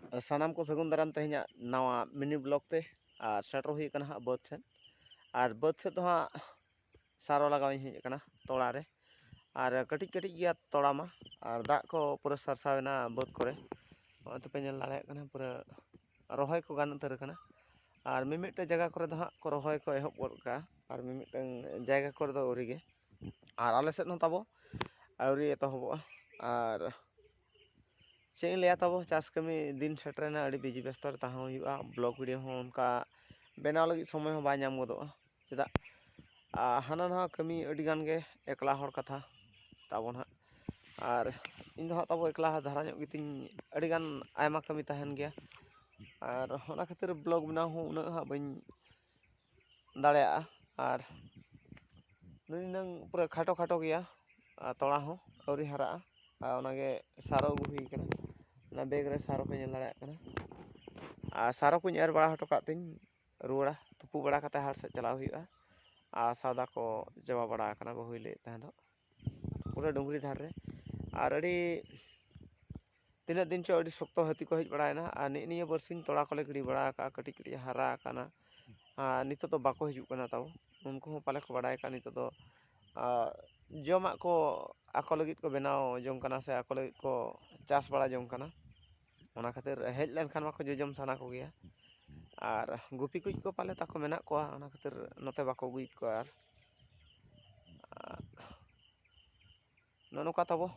सानाम को सगुन दाराम तेहना नवा मिनी ब्लॉग ते और सेटर हुई कना हाँ बाद सेन और बाद से तो हाँ सारो लगाव हेज कना तोड़ा रे और कटिज कटिज गया तोड़ा मा और दाग को पूरा सरसावेना बाद करे तो पे नेल दाड़े कना पूरा रोहय को गान उतार कना और मिमिटे जगह करे दो हाँ को रोहय को एहब गोद का और मिमिटे जगह करे दो औरी गे और आले सेद हन ताबो औरी एतहबोआ और चें लिया तब चाष कमी दिन सेटरना अड़ी बिजी व्यस्त तहाँ हुआ ब्लॉग वीडियो हो उनका बनाव लगी समय हो बाय नाम गोदोआ चेदा हाना ना कमी अड़ी गान गे एकला हर कथा ताबो ना और इन दो तब एकला धारा ᱧᱚᱜ गितिन अड़ी गान आयमा कमी तहन गया और होना खातिर ब्लॉग बनाव हो उना हा बइन दाड़ेया और नंग पूरा खाटो खाटो गया तोड़ा हो औरी हरा ओनागे सारो हुई कना बेग रे सारो को नेल दाड़ेया कना और सारो को एर बड़ा हटो कातिन रुड़ा तुपु बड़ा कते हार से चलाव हुआ और सादा को जवा बड़ा कना बहु ले तहन दो पूरा डुंगरी धार रे और अड़ी तीन दिन चो अड़ी शक्तो हाथी को हज बड़ायना और निये बरसिन तोड़ा को गिड़ी बड़ा का कटी कटी हारा कना नितो तो बाको हिजुग कना ताव उनको हो पाले को बड़ाय का नितो तो जमा को आको लगित को बनाव जों कना से आको लगित को चाष बड़ा जों कना ओना खातिर हेज लेन खान माको जोजम साना को गया और गुपी कुछ को पाले ताको मेना को ओना खातिर नोते बाको गुइट को और नोका ताबो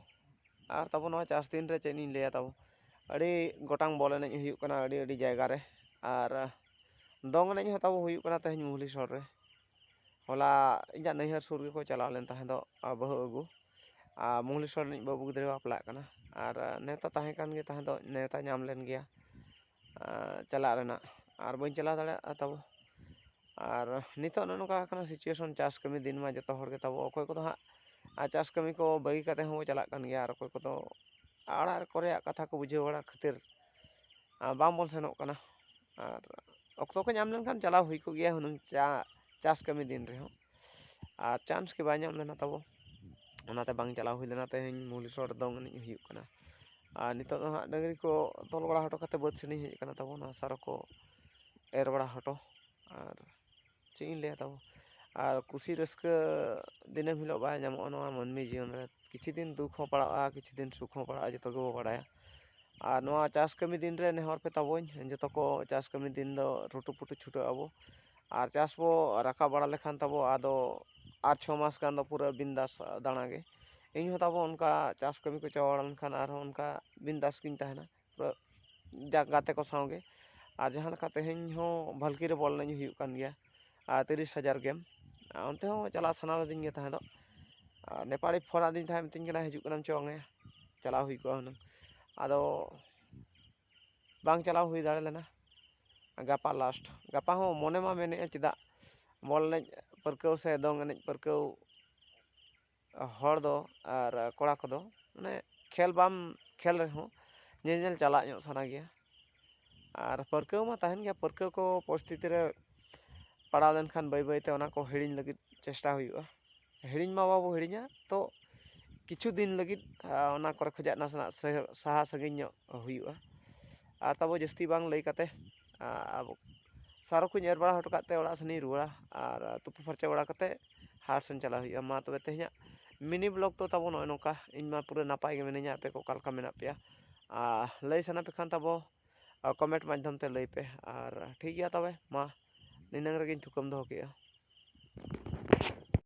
और तब नवा चाष दिन रे चेनी ले ताबो अड़ी गोटांग बॉल एनज हुयुग कना अड़ी अड़ी जायगा रे और दोंग एनज हो ताबो हुयुग कना तेहन मुहली सर रे होला इजा नैहर सुर गे को चलाव लेन ताहे दो बहु अगु मुहली सर एनज बाबू गिद्रे बापला कना और नेता ताहे कान गे ताहे दो नेता नाम लेन गया चला रेना और बइन चला दाड़ा ताबो और नितो नोका कना सिचुएशन चाष कमी दिन मा जतो हर गे ताबो अकोय को हाँ चाष कमी को बगी कते हो चला कन गया और अकोय को आड़ा करे कथा को बुझे बड़ा खातिर बाम बोल सेनोक कना और अक्तो को नाम लेनखान चलाव हुई को गया हुनंग चाष कमी दिन रे हो और चांस के बाय नाम लेना ताबो ओनाते बांग चलाव हुई लेना तेहन मुहली सर दोंग एनज हुयुग कना और नितो दो हाँ डंगरी को तोल बड़ा हटो कते बाद सेनी हेज कना ताबो ना सारो को एर बड़ा हटो और चें ले ताबो और कुशी रस्क दिनम हिलो बाय नामो नवा मनमी जीवन रे किछि दिन दुख हो पड़ा किछि दिन सुख हो पड़ा जतो गो बड़ाया और नवा चाष कमी दिन रे नेहर पे ताबोन जतो को चाष कमी दिन दो रुटु पुटु छुटो आबो और चाष बो राका बड़ा लेखान ताबो आदो 8-6 मास गान दो पूरा बिंदास दाना गे इन हो ताबो उनका चाष कमी को चवाड़न खान और उनका बिंदास किन तहना पूरा गाते को सावगे और जहां लका तेहन हो भलकी रे बॉल नज हुयुग कान गया 30,000 गेम अंते हो चला सना दिन गे ताहे दो नेपाली फोन आदिन थाय मितिन कना हिजुग कना चोंगे चलाव हुई को हुनंग आदो बांग चलाव हुई दाड़े लेना गापा लास्ट गापा हो मोने मा मेने चेदा बॉल एनज परकव से दोंग एनज परकव हर दो और कोड़ा को दो माने खेल बाम खेल रे हो नेल चला ᱧᱚᱜ साना गया और परकव मा तहन गया परकव को परिस्थिति रे पड़ा लेन खान बाय बायते ओना को हिड़िन लगित चेष्टा हुयुआ हिड़िन मा बाबो हिड़िना तो किछु दिन लगित ओना करे खजा नासना साहा सगिन ᱧᱚᱜ हुयुआ और तब जस्ती बांग लई काते अब सारो को एर बड़ा हटो काते ओड़ा सनी रुआ और तुपु फरचा बड़ा काते हार सेन चला हुयुआ मा तबे तेहना मिनी ब्लॉग तो तब नय नोका इन मा पूरा नापाय गे मेनेኛ पे को कालका मेना पेया लई सना पे खान तब कमेंट माध्यम ते लई पे और ठीक गया तबे मा निनंग रेगिन थुकम दो केया।